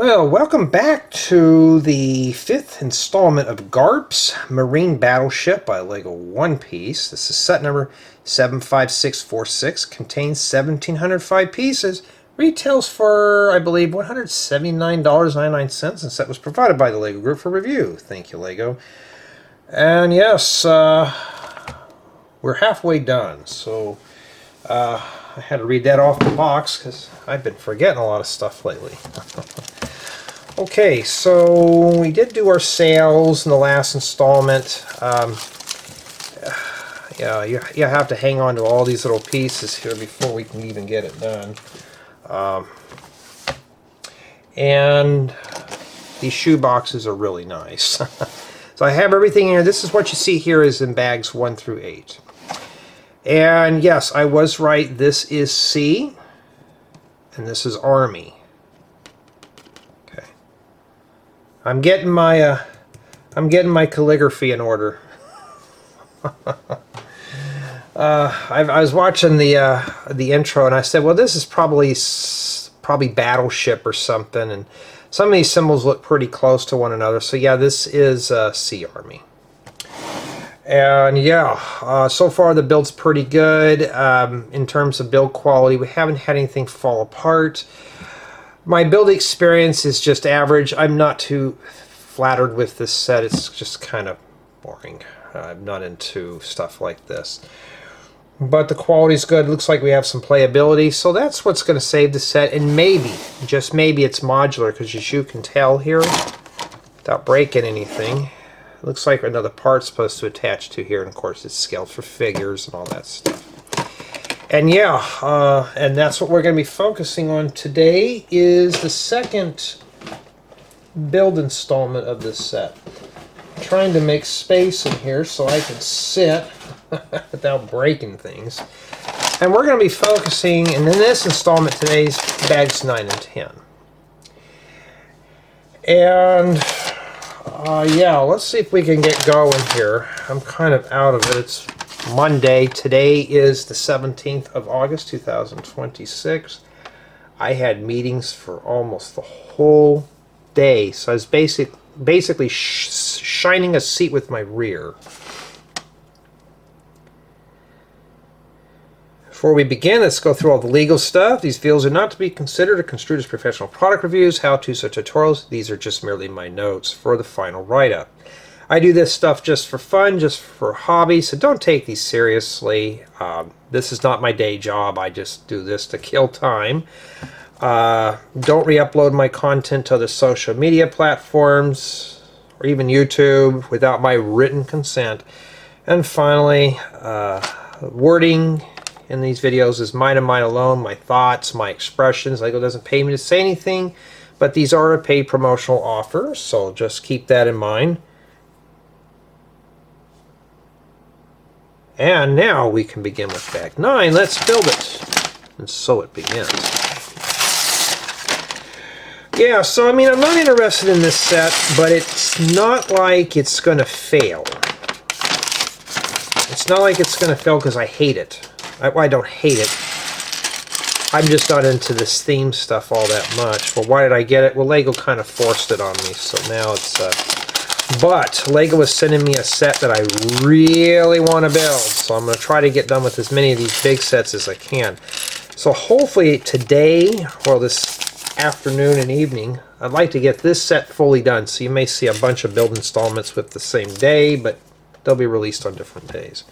Well, welcome back to the 5th installment of Garp's Marine Battleship by LEGO One Piece. This is set number 75646, contains 1,705 pieces, retails for, I believe, $179.99, and set was provided by the LEGO Group for review. Thank you, LEGO. And yes, we're halfway done, so I had to read that off the box because I've been forgetting a lot of stuff lately. Okay, so we did do our sales in the last installment. Yeah, you have to hang on to all these little pieces here before we can even get it done. And these shoe boxes are really nice. So I have everything here. This is what you see here is in bags 1 through 8. And yes, I was right. This is C, and this is Army. Okay, I'm getting my calligraphy in order. I was watching the intro, and I said, well, this is probably Battleship or something, and some of these symbols look pretty close to one another. So yeah, this is Sea Army. And yeah, so far the build's pretty good in terms of build quality. We haven't had anything fall apart. My build experience is just average. I'm not too flattered with this set. It's just kind of boring. I'm not into stuff like this. But the quality's good. It looks like we have some playability. So that's what's going to save the set. And maybe, just maybe, it's modular, because as you can tell here, without breaking anything, it looks like another part's supposed to attach to here. And of course, it's scaled for figures and all that stuff. And yeah, and that's what we're going to be focusing on today, is the second build installment of this set. I'm trying to make space in here so I can sit without breaking things. And we're going to be focusing, and in this installment today's bags 9 and 10. And yeah, let's see if we can get going here. I'm kind of out of it. It's Monday. Today is the 17th of August, 2026. I had meetings for almost the whole day, so I was basically shining a seat with my rear. Before we begin, let's go through all the legal stuff. These videos are not to be considered or construed as professional product reviews, how-tos, or tutorials. These are just merely my notes for the final write-up. I do this stuff just for fun, just for hobby, so don't take these seriously. This is not my day job. I just do this to kill time. Don't re-upload my content to other social media platforms or even YouTube without my written consent. And finally, wording in these videos is mine and mine alone, my thoughts, my expressions. LEGO doesn't pay me to say anything, but these are a paid promotional offer, so just keep that in mind. And now we can begin with bag 9. Let's build it. And so it begins. Yeah, so I mean, I'm not interested in this set, but it's not like it's going to fail. It's not like it's going to fail because I hate it. I don't hate it. I'm just not into this theme stuff all that much. Well, why did I get it? Well, LEGO kind of forced it on me, so now it's... But LEGO is sending me a set that I really want to build, so I'm going to try to get done with as many of these big sets as I can. So hopefully today, or this afternoon and evening, I'd like to get this set fully done. So you may see a bunch of build installments with the same day, but they'll be released on different days.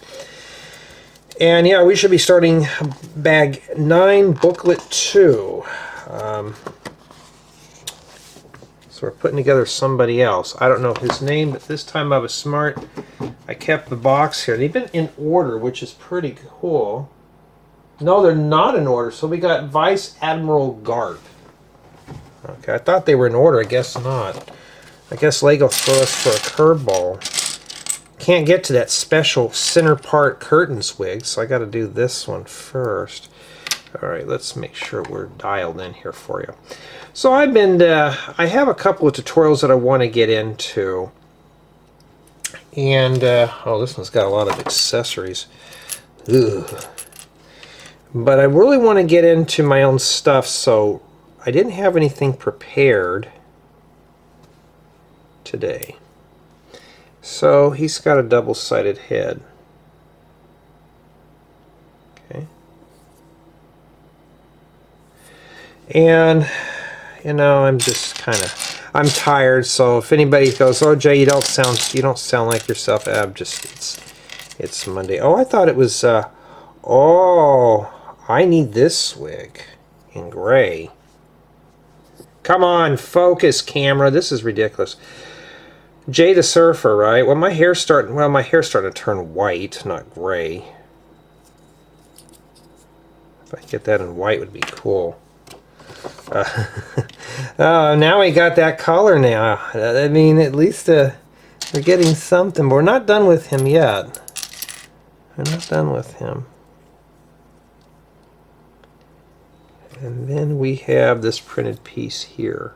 And yeah, we should be starting bag 9, booklet 2. So we're putting together somebody else. I don't know his name, but this time I was smart. I kept the box here. They've been in order, which is pretty cool. No, they're not in order. So we got Vice Admiral Garp. Okay, I thought they were in order. I guess not. I guess LEGO threw us for a curveball. Can't get to that special center part curtain swig, so I got to do this one first. All right, let's make sure we're dialed in here for you. So I have a couple of tutorials that I want to get into, and oh, this one's got a lot of accessories. Ugh. But I really want to get into my own stuff, so I didn't have anything prepared. today. So he's got a double-sided head. Okay. And you know, I'm just kind of, I'm tired. So if anybody goes, "Oh, Jay, you don't sound like yourself," it's Monday. Oh, I thought it was. Oh, I need this wig in gray. Come on, focus, camera. This is ridiculous. Jay the Surfer, right? Well, my hair's starting to turn white, not gray. If I get that in white, it would be cool. Now we got that color now. I mean, at least we're getting something. But we're not done with him yet. We're not done with him. And then we have this printed piece here.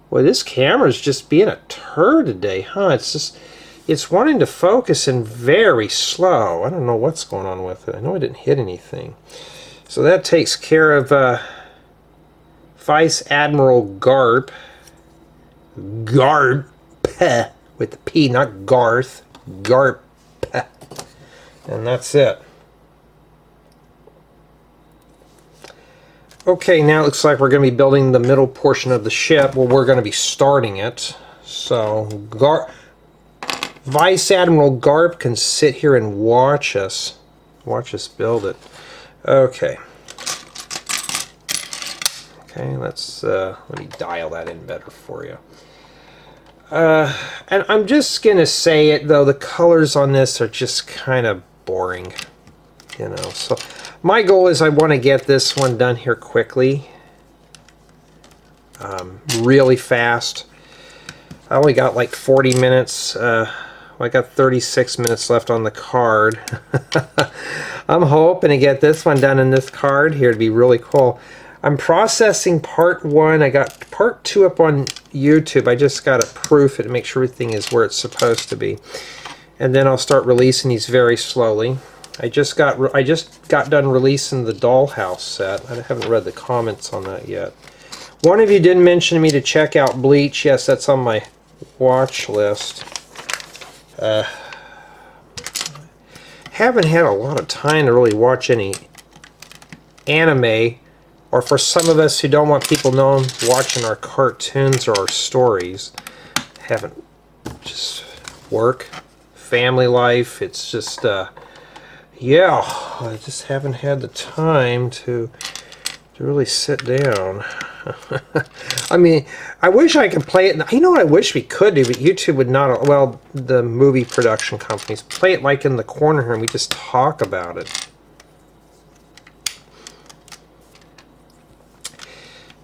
Well, this camera's just being a turd today, huh? It's wanting to focus and very slow. I don't know what's going on with it. I know I didn't hit anything. So that takes care of Vice Admiral Garp. Garp with the P, not Garth. Garp. And that's it. Okay, now it looks like we're going to be building the middle portion of the ship. Well, we're going to be starting it. So, Vice Admiral Garp can sit here and watch us build it. Okay. Okay, let me dial that in better for you. And I'm just going to say it, though, the colors on this are just kind of boring. You know, so my goal is I want to get this one done here quickly. Really fast. I only got like 40 minutes. I got 36 minutes left on the card. I'm hoping to get this one done in this card here. It'd be really cool. I'm processing part 1. I got part 2 up on YouTube. I just got to proof it to make sure everything is where it's supposed to be. And then I'll start releasing these very slowly. I just got done releasing the Dollhouse set. I haven't read the comments on that yet. One of you did mention to me to check out Bleach. Yes, that's on my watch list. Haven't had a lot of time to really watch any anime, or for some of us who don't want people knowing watching our cartoons or our stories. Haven't, just work, family life. It's just yeah, I just haven't had the time to really sit down. I mean, I wish I could play it. You know what I wish we could do, but YouTube would not. Well, the movie production companies play it like in the corner here, and we just talk about it.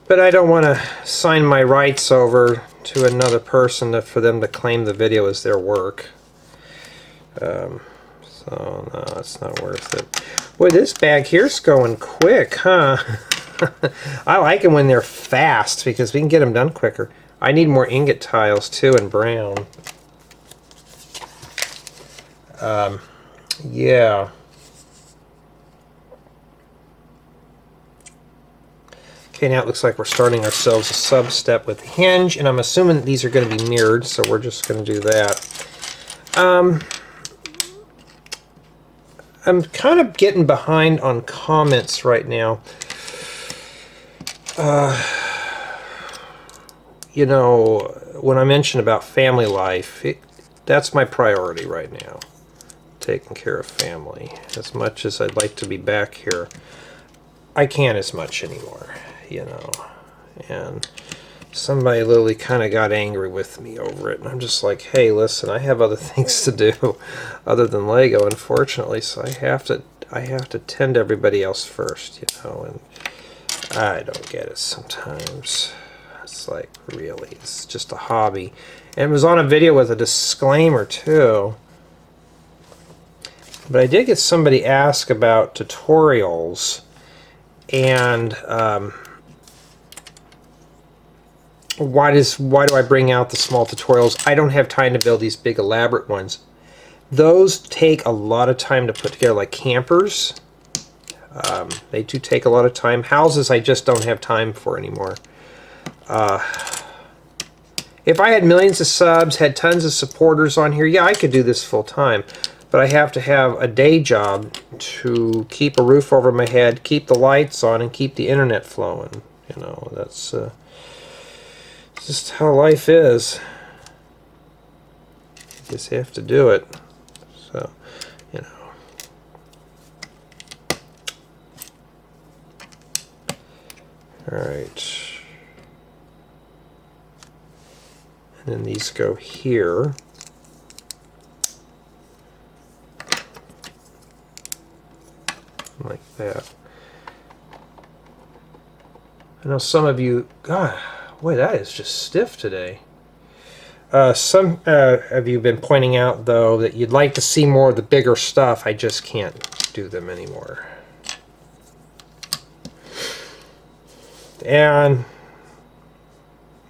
But I don't want to sign my rights over to another person for them to claim the video as their work. So no, it's not worth it. Boy, this bag here's going quick, huh? I like them when they're fast because we can get them done quicker. I need more ingot tiles too in brown. Yeah. Okay, now it looks like we're starting ourselves a sub-step with the hinge, and I'm assuming that these are going to be mirrored, so we're just going to do that. I'm kind of getting behind on comments right now. You know, when I mentioned about family life, that's my priority right now. Taking care of family. As much as I'd like to be back here, I can't as much anymore, you know. And somebody literally kind of got angry with me over it, and I'm just like, hey, listen, I have other things to do other than Lego, unfortunately, so I have to tend to everybody else first, you know. And I don't get it sometimes. It's like, really, it's just a hobby. And it was on a video with a disclaimer too. But I did get somebody ask about tutorials, and why do I bring out the small tutorials? I don't have time to build these big elaborate ones. Those take a lot of time to put together, like campers. They do take a lot of time. Houses I just don't have time for anymore. If I had millions of subs, had tons of supporters on here, yeah, I could do this full time. But I have to have a day job to keep a roof over my head, keep the lights on, and keep the internet flowing. You know, that's just how life is. You just have to do it. So, you know. Alright. And then these go here. Like that. I know some of you, God, boy, that is just stiff today. Some of you have been pointing out, though, that you'd like to see more of the bigger stuff. I just can't do them anymore. And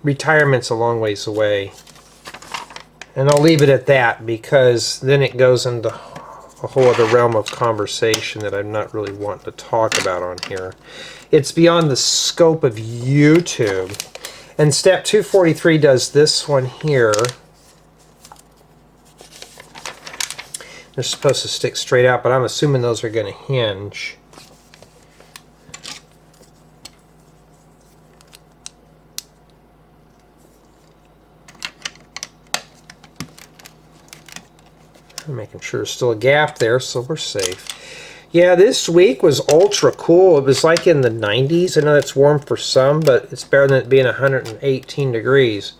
retirement's a long ways away. And I'll leave it at that, because then it goes into a whole other realm of conversation that I'm not really wanting to talk about on here. It's beyond the scope of YouTube. And step 243 does this one here. They're supposed to stick straight out, but I'm assuming those are going to hinge. I'm making sure there's still a gap there, so we're safe. Yeah, this week was ultra cool. It was like in the 90s. I know that's warm for some, but it's better than it being 118 degrees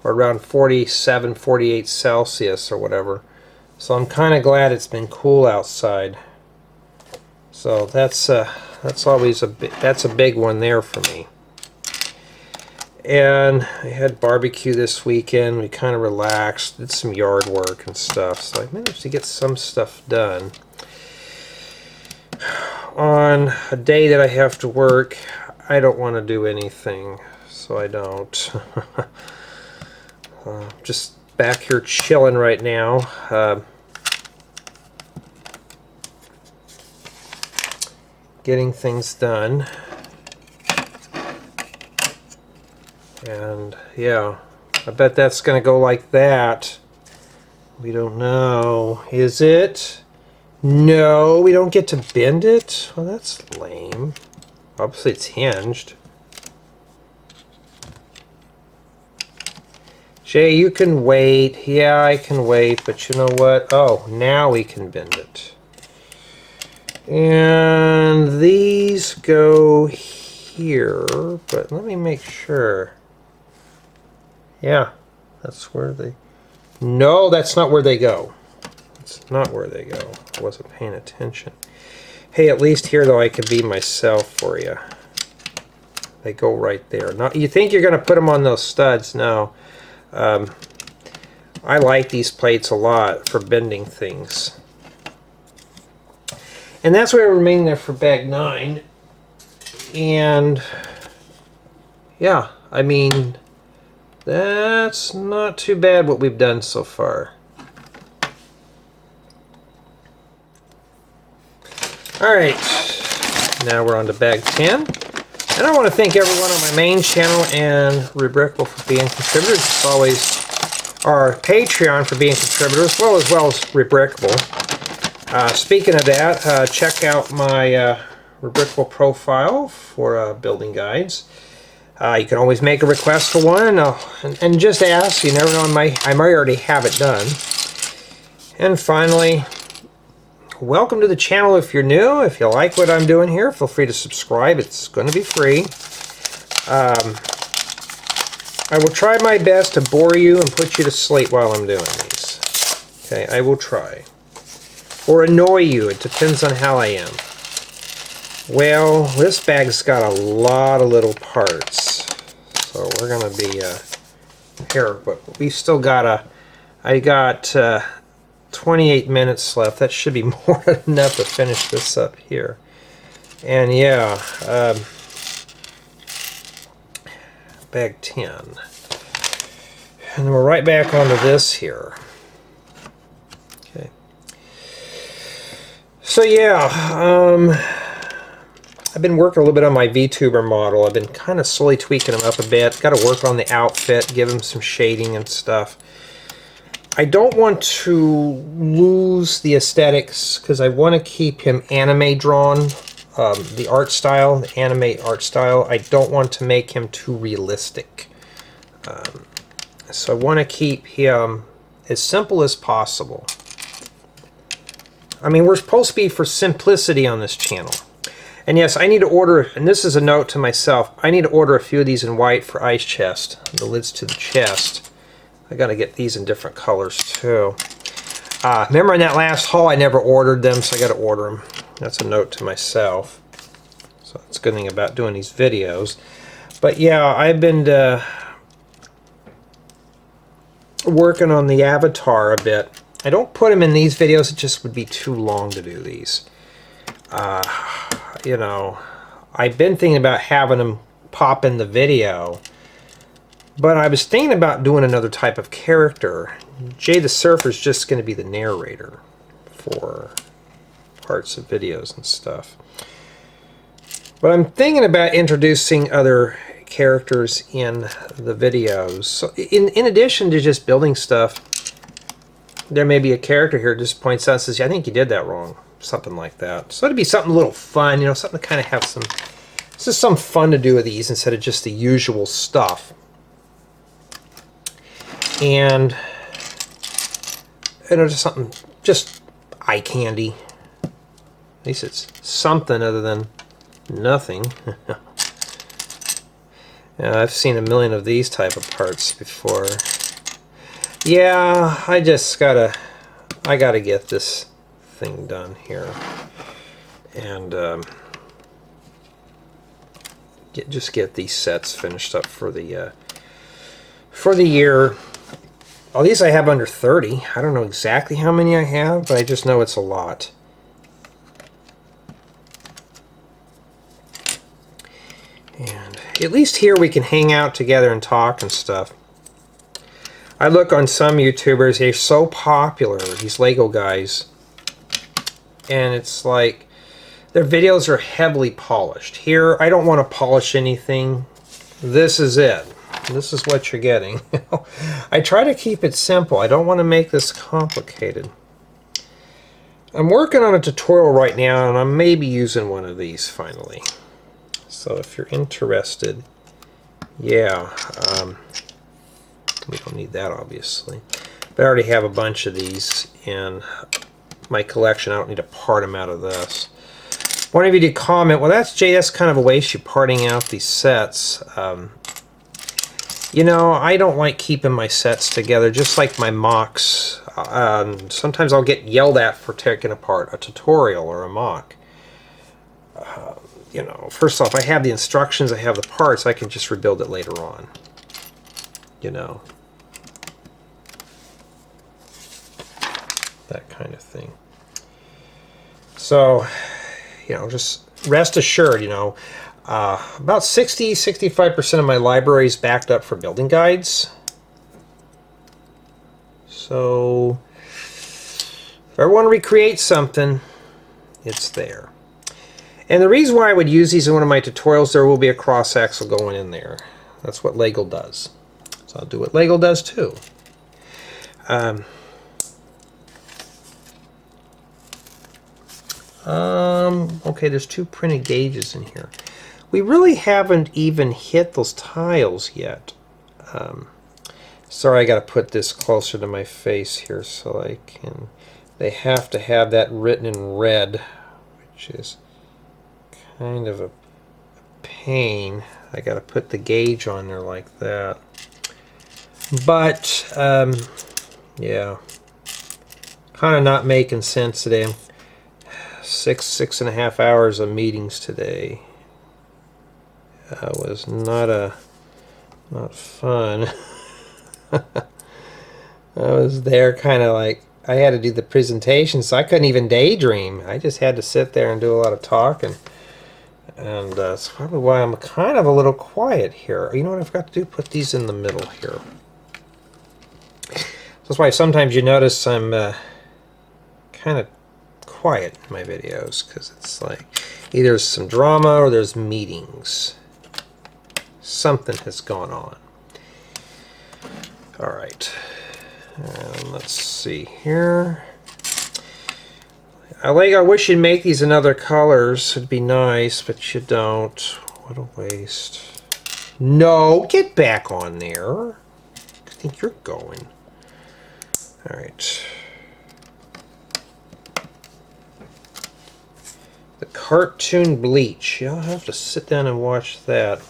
or around 47, 48 Celsius or whatever. So I'm kind of glad it's been cool outside. So that's always that's a big one there for me. And I had barbecue this weekend. We kind of relaxed, did some yard work and stuff. So I managed to get some stuff done. On a day that I have to work, I don't want to do anything, so I don't. Just back here chilling right now. Getting things done. And yeah, I bet that's going to go like that. We don't know. Is it? No, we don't get to bend it? Well, that's lame. Obviously it's hinged. Jay, you can wait. Yeah, I can wait, but you know what? Oh, now we can bend it. And these go here, but let me make sure. Yeah, that's where they... No, that's not where they go. That's not where they go. I wasn't paying attention. Hey, at least here, though, I can be myself for you. They go right there. Now, you think you're going to put them on those studs? No. I like these plates a lot for bending things. And that's where it remained there for bag 9. And, yeah, I mean, that's not too bad what we've done so far. Alright, now we're on to bag 10. And I want to thank everyone on my main channel and Rebrickable for being contributors. As always, our Patreon for being contributors, well as Rebrickable. Speaking of that, check out my Rebrickable profile for building guides. You can always make a request for one, and just ask. You never know, I might already have it done. And finally, welcome to the channel if you're new. If you like what I'm doing here, feel free to subscribe. It's going to be free. I will try my best to bore you and put you to sleep while I'm doing these. Okay, I will try. Or annoy you. It depends on how I am. Well, this bag's got a lot of little parts. So we're going to be here. But we still got I got 28 minutes left. That should be more than enough to finish this up here. And yeah, bag 10. And then we're right back onto this here. Okay. So yeah, I've been working a little bit on my VTuber model. I've been kind of slowly tweaking him up a bit. Got to work on the outfit, give him some shading and stuff. I don't want to lose the aesthetics because I want to keep him anime drawn. The art style, the anime art style. I don't want to make him too realistic. So I want to keep him as simple as possible. I mean, we're supposed to be for simplicity on this channel. And yes, I need to order, and this is a note to myself, I need to order a few of these in white for ice chest, the lids to the chest. I got to get these in different colors too. Remember in that last haul I never ordered them, so I got to order them. That's a note to myself. So that's a good thing about doing these videos. But yeah, I've been working on the avatar a bit. I don't put them in these videos, it just would be too long to do these. You know, I've been thinking about having them pop in the video, but I was thinking about doing another type of character. Jay the Surfer is just going to be the narrator for parts of videos and stuff. But I'm thinking about introducing other characters in the videos. So in addition to just building stuff, there may be a character here that just points out and says, yeah, I think you did that wrong. Something like that. So it'd be something a little fun, you know, something to kind of have some, it's just some fun to do with these instead of just the usual stuff. And, you know, just something, just eye candy. At least it's something other than nothing. Yeah, I've seen a million of these type of parts before. Yeah, I gotta get this thing done here. And just get these sets finished up for the year. All these I have under 30. I don't know exactly how many I have, but I just know it's a lot. And at least here we can hang out together and talk and stuff. I look on some YouTubers, they're so popular, these Lego guys, and it's like their videos are heavily polished. Here, I don't want to polish anything. This is it. This is what you're getting. I try to keep it simple. I don't want to make this complicated. I'm working on a tutorial right now, and I may be using one of these finally. So if you're interested, yeah, we don't need that obviously. But I already have a bunch of these in my collection. I don't need to part them out of this. One of you did comment, well, that's Jay, that's kind of a waste you parting out these sets. You know, I don't like keeping my sets together, just like my mocks. Sometimes I'll get yelled at for taking apart a tutorial or a mock. You know, first off, I have the instructions, I have the parts, I can just rebuild it later on. You know. That kind of thing. So, you know, just rest assured, you know, about 60-65% of my library is backed up for building guides. So, if I want to recreate something, it's there. And the reason why I would use these in one of my tutorials, there will be a cross axle going in there. That's what Lego does. So I'll do what Lego does too. Okay, there's 2 printed gauges in here. We really haven't even hit those tiles yet. Sorry, I got to put this closer to my face here so I can. They have to have that written in red, which is kind of a pain. I got to put the gauge on there like that. But yeah, kind of not making sense today. 6.5 hours of meetings today. Was not fun. I was there kind of like, I had to do the presentation, so I couldn't even daydream. I just had to sit there and do a lot of talking. And that's probably why I'm kind of a little quiet here. You know what I forgot to do? Put these in the middle here. That's why sometimes you notice I'm kind of quiet in my videos, because it's like, Either there's some drama or there's meetings. Something has gone on. All right. Let's see here. I wish you'd make these in other colors. It'd be nice, but you don't. What a waste. No, get back on there. Where do you think you're going? All right. The cartoon bleach. You'll have to sit down and watch that.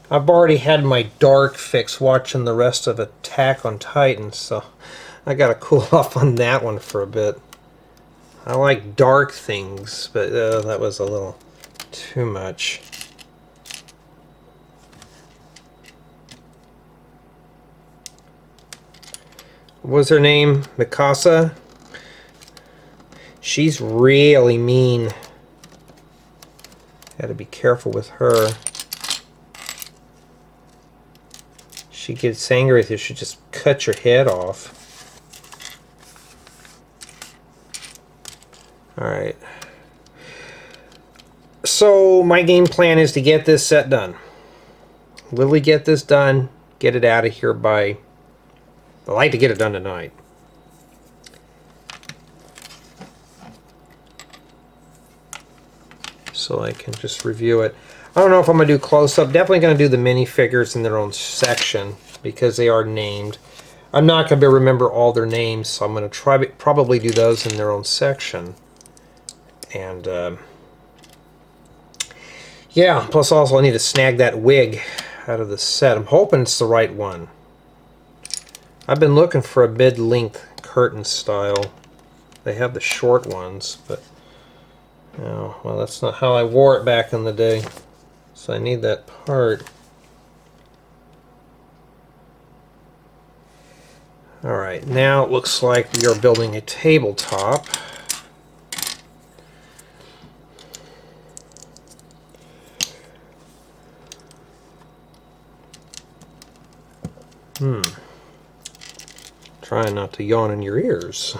I've already had my dark fix watching the rest of Attack on Titan, so I gotta cool off on that one for a bit. I like dark things, but that was a little too much. What was her name? Mikasa? She's really mean. Gotta be careful with her. She gets angry with you, she'll just cut your head off. Alright. So, my game plan is to get this set done. Literally get this done, get it out of here by... I'd like to get it done tonight. So I can just review it. I don't know if I'm going to do close-up. Definitely going to do the minifigures in their own section because they are named. I'm not going to be able to remember all their names, so I'm going to probably do those in their own section. And yeah, plus also I need to snag that wig out of the set. I'm hoping it's the right one. I've been looking for a mid-length curtain style. They have the short ones, but oh, well, that's not how I wore it back in the day. So I need that part. Alright, now it looks like we are building a tabletop. Trying not to yawn in your ears.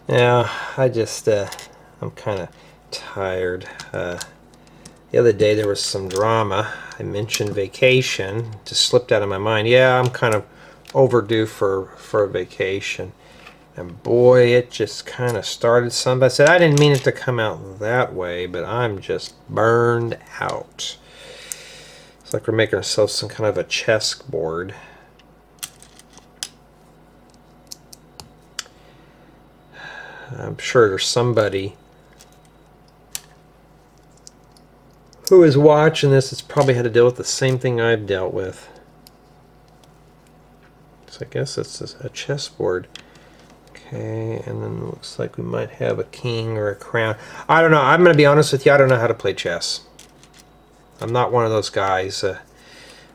Yeah, I'm kind of tired. The other day there was some drama. I mentioned vacation. It just slipped out of my mind. Yeah, I'm kind of overdue for a vacation. And boy, it just kind of started something. I said, I didn't mean it to come out that way, but I'm just burned out. It's like we're making ourselves some kind of a chessboard. I'm sure there's somebody who is watching this that's probably had to deal with the same thing I've dealt with. So I guess it's a chessboard. Okay, and then it looks like we might have a king or a crown. I don't know. I'm going to be honest with you. I don't know how to play chess. I'm not one of those guys.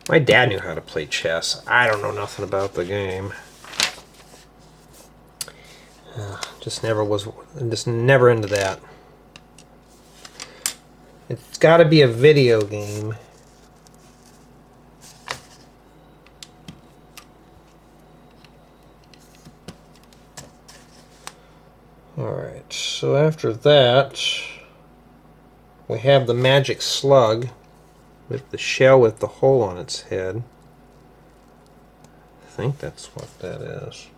My dad knew how to play chess. I don't know nothing about the game. Just never into that. It's got to be a video game. Alright, so after that, we have the magic slug with the shell with the hole on its head. I think that's what that is.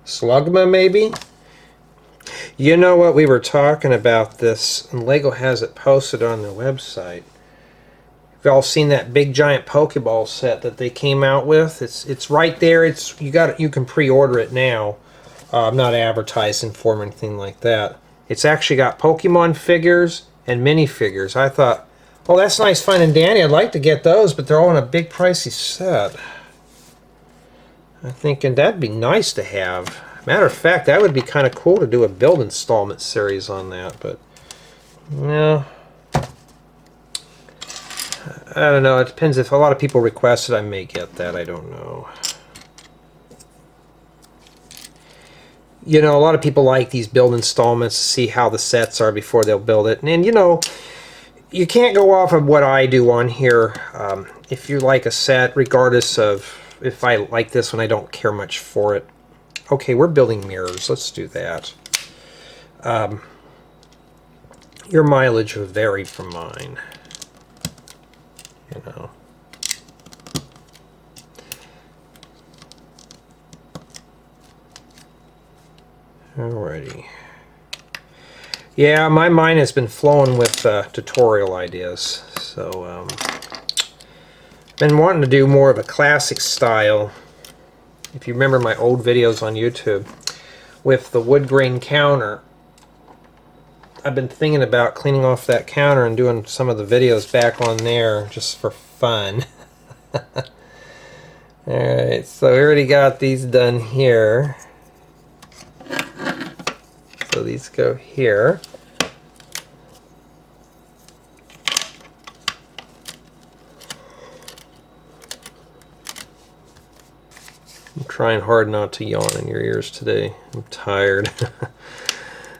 Slugma, maybe? You know what? We were talking about this, and Lego has it posted on their website. You've all seen that big giant Pokeball set that they came out with? It's right there. You can pre-order it now. I'm not advertising for them or anything like that. It's actually got Pokemon figures and minifigures. I thought, oh, that's nice, fine and dandy. I'd like to get those, but they're all in a big pricey set. I'm thinking that'd be nice to have. Matter of fact, that would be kind of cool to do a build installment series on that, but no. I don't know. It depends. If a lot of people request it, I may get that. I don't know. You know, a lot of people like these build installments to see how the sets are before they'll build it. And you know, you can't go off of what I do on here. if you like a set, regardless of if I like this one, I don't care much for it. Okay, we're building mirrors. Let's do that. Your mileage will vary from mine. You know. Alrighty. Yeah, my mind has been flowing with tutorial ideas. So, been wanting to do more of a classic style. If you remember my old videos on YouTube with the wood grain counter, I've been thinking about cleaning off that counter and doing some of the videos back on there just for fun. Alright, so we already got these done here. So these go here. I'm trying hard not to yawn in your ears today. I'm tired.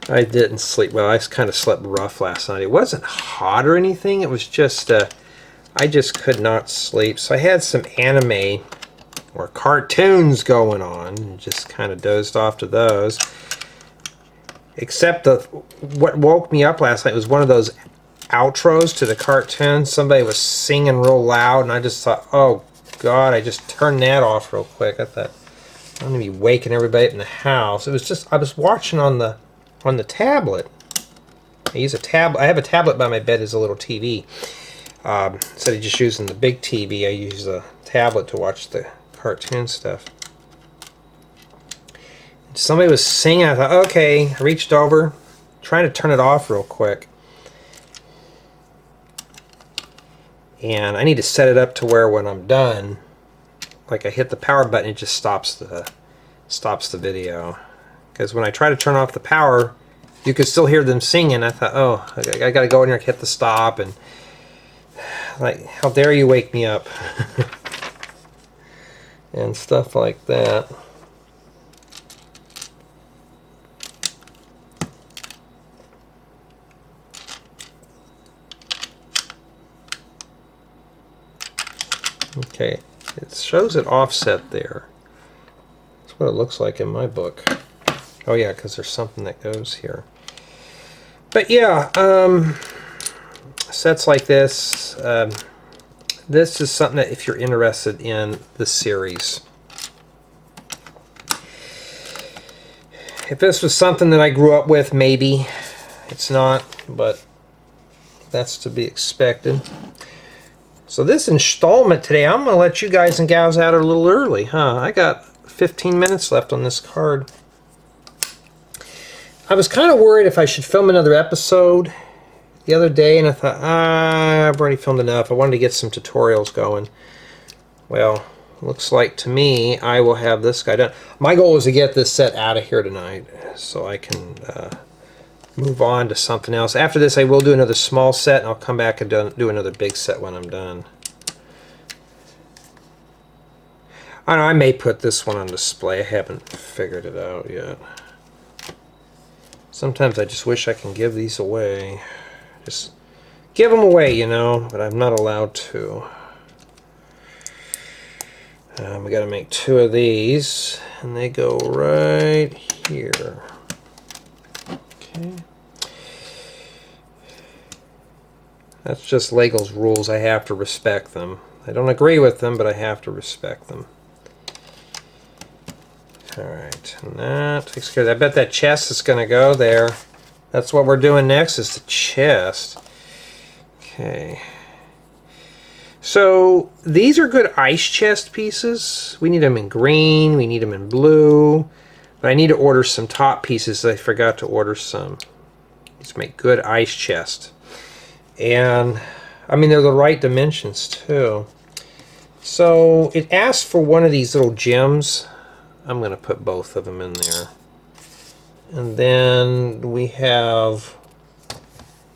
I didn't sleep well. I kind of slept rough last night. It wasn't hot or anything. It was just, I just could not sleep. So I had some anime or cartoons going on and just kind of dozed off to those. Except what woke me up last night was one of those outros to the cartoon. Somebody was singing real loud, and I just thought, oh God, I just turned that off real quick. I thought, I'm gonna be waking everybody up in the house. It was just, I was watching on the tablet. I use a tablet. I have a tablet by my bed as a little TV. Instead of just using the big TV, I use a tablet to watch the cartoon stuff. Somebody was singing. I thought, okay. I reached over, trying to turn it off real quick. And I need to set it up to where when I'm done, like I hit the power button, it just stops the video. Because when I try to turn off the power, you could still hear them singing. I thought, oh, I got to go in here and hit the stop. And like, how dare you wake me up? And stuff like that. Okay, it shows it offset there. That's what it looks like in my book. Oh yeah, because there's something that goes here. But yeah, sets like this. This is something that if you're interested in the series. If this was something that I grew up with, maybe. It's not, but that's to be expected. So this installment today, I'm going to let you guys and gals out a little early, huh? I got 15 minutes left on this card. I was kind of worried if I should film another episode the other day, and I thought, I've already filmed enough. I wanted to get some tutorials going. Well, looks like to me I will have this guy done. My goal is to get this set out of here tonight so I can move on to something else. After this I will do another small set, and I'll come back and do another big set when I'm done. I know I may put this one on display. I haven't figured it out yet. Sometimes I just wish I can give these away. Just give them away, you know, but I'm not allowed to. We got to make 2 of these, and they go right here. Okay. That's just Lego's rules. I have to respect them. I don't agree with them, but I have to respect them. Alright, and that takes care of that. I bet that chest is going to go there. That's what we're doing next, is the chest. Okay. So, these are good ice chest pieces. We need them in green, we need them in blue. But I need to order some top pieces. I forgot to order some. These make good ice chest. And, I mean, they're the right dimensions, too. So, it asks for one of these little gems. I'm going to put both of them in there. And then we have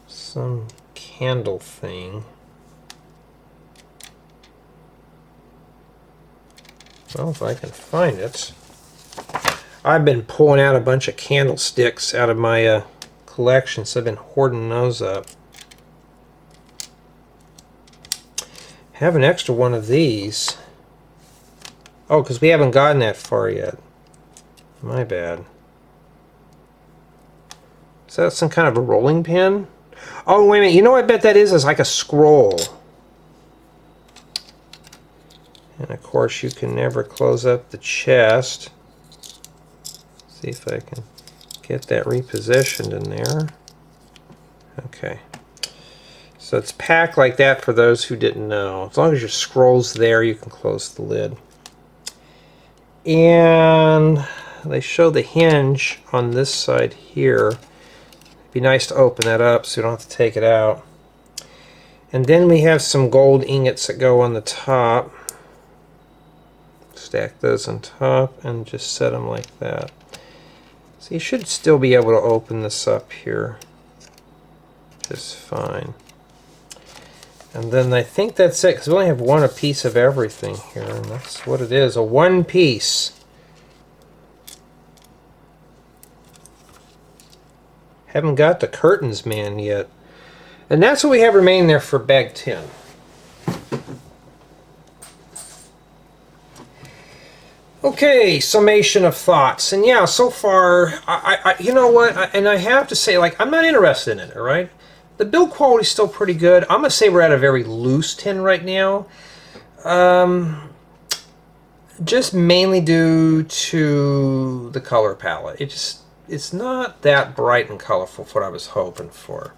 some candle thing. Well, if I can find it. I've been pulling out a bunch of candlesticks out of my collection, so I've been hoarding those up. have an extra one of these. Oh, because we haven't gotten that far yet. My bad. Is that some kind of a rolling pin? Oh, wait a minute. You know what I bet that is? It's like a scroll. And of course, you can never close up the chest. See if I can get that repositioned in there. Okay. So it's packed like that for those who didn't know. As long as your scroll's there, you can close the lid. And they show the hinge on this side here. It'd be nice to open that up so you don't have to take it out. And then we have some gold ingots that go on the top. Stack those on top and just set them like that. So you should still be able to open this up here just fine. And then I think that's it, because we only have one a piece of everything here, and that's what it is, a one piece. Haven't got the curtains man yet. And that's what we have remaining there for bag 10. Okay, summation of thoughts. And yeah, so far, you know what, and I have to say, like, I'm not interested in it, all right? The build quality is still pretty good. I'm going to say we're at a very loose 10 right now. Just mainly due to the color palette. It's not that bright and colorful for what I was hoping for.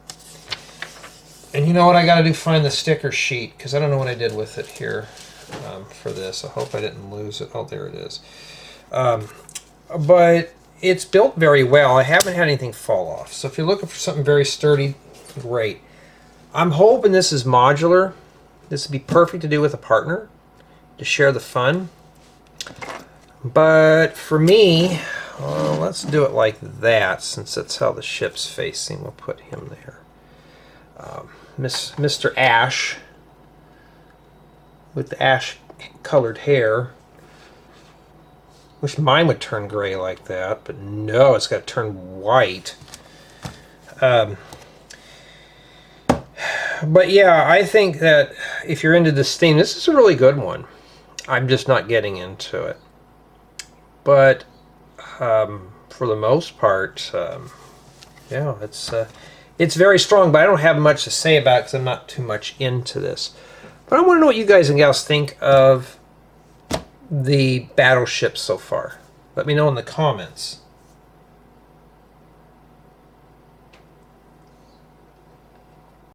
And you know what I got to do? Find the sticker sheet, because I don't know what I did with it here for this. I hope I didn't lose it. Oh, there it is. But it's built very well. I haven't had anything fall off. So if you're looking for something very sturdy, great. I'm hoping this is modular. This would be perfect to do with a partner to share the fun. But for me, well, let's do it like that, since that's how the ship's facing. We'll put him there. Mr. Ash with the ash-colored hair. Wish mine would turn gray like that, but no, it's got to turn white. But yeah, I think that if you're into this theme, this is a really good one. I'm just not getting into it. But for the most part, yeah, it's very strong, but I don't have much to say about it because I'm not too much into this. But I want to know what you guys and gals think of the battleship so far. Let me know in the comments.